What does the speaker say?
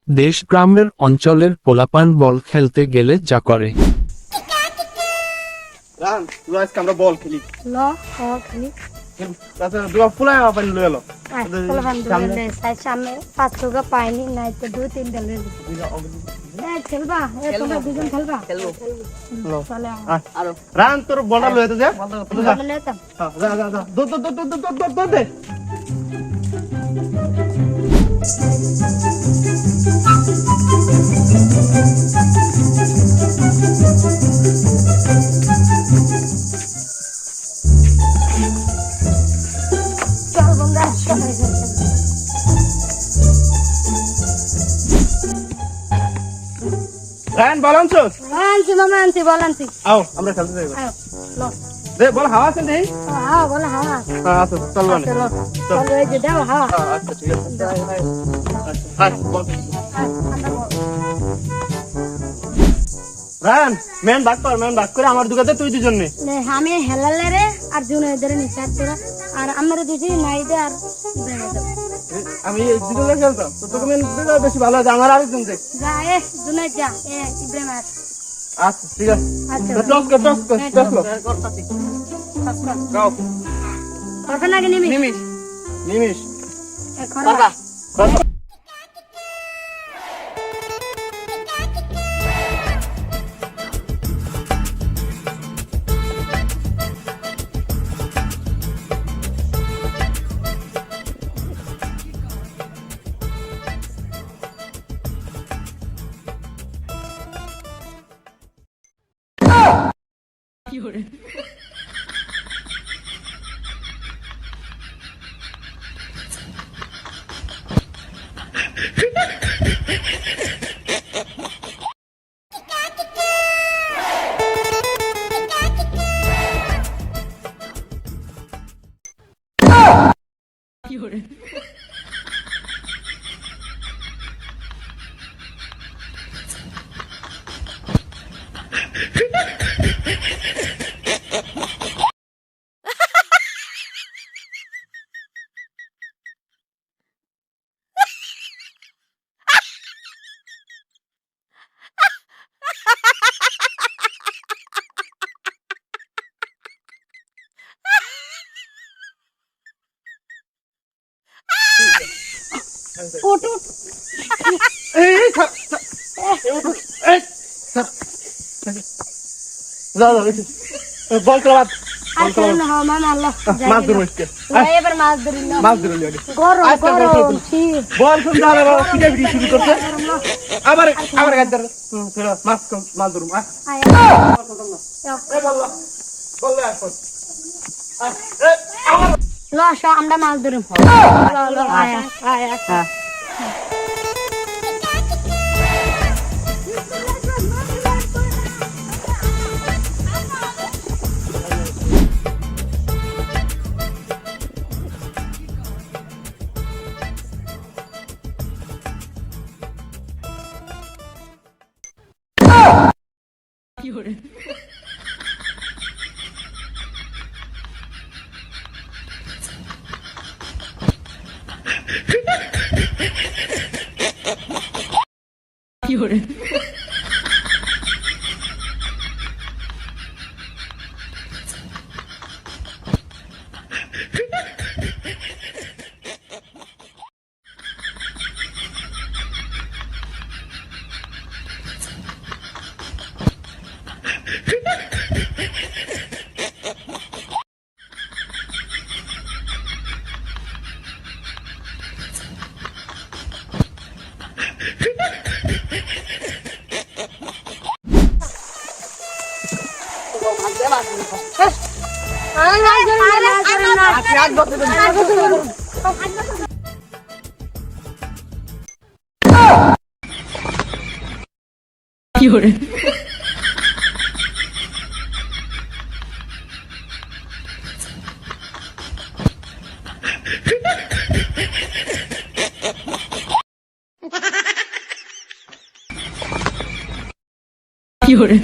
দেশ গ্রামের অঞ্চলের পোলাপান বল খেলতে গেলে যা করে। রান তুই আজকে আমরা বল খেলি ল খেলি তাতে দুয়া ফুলাই পানি লয়ে এলো সামনে 500 কা পাইনি নাই তো 2-3 দল খেলবা তোমরা দুজন খেলবা চলে রান তোর বলটা লয়ে তো যা চলে তো যা যা যা দো দে চল বন্ধা রান বল আনছস আনছি মামা আনছি বল আনছি আও আমরা খেলতে যাই আয় ল দে বল হাওয়া আছে দেই হ্যাঁ বল হ্যাঁ আচ্ছা চল মানে চলো চল এই যে দাও হ্যাঁ আচ্ছা ঠিক আছে আচ্ছা বল রান মেন বাক করে আমার দুগাতে তুই দুজন নে আমি হেলালে রে আর জুনাইদের নিচার তোরা আর আমরা দুজি নাইদে আর ইব্রাহিম আমি এই দুজনে খেলতাম তো তোকে মেন দুটো বেশি ভালো আছে আমার আরেকজন দেখ যা এ জুনাইদ যা এ ইব্রাহিম আচ্ছা ঠিক আছে আচ্ছা টস গাও করবে না নিমি নিমিশ করবা ওটো এই যা বল ক্লাব আর কোন হ্যাঁ মামা আল্লাহ মাছ ধরো আজকে এবার মাছ ধরি না মাছ ধরো লিওনি গরম ঠিক বল শুন দাঁড়া বাবা কিটা বিড়ি শুরু করতে আবার গাদ্দার চলো মাছ ধরুম আয় বল এখন ল আমরা মাছ ধরি ল আয় আয় হ্যাঁ কি হরে কি হরে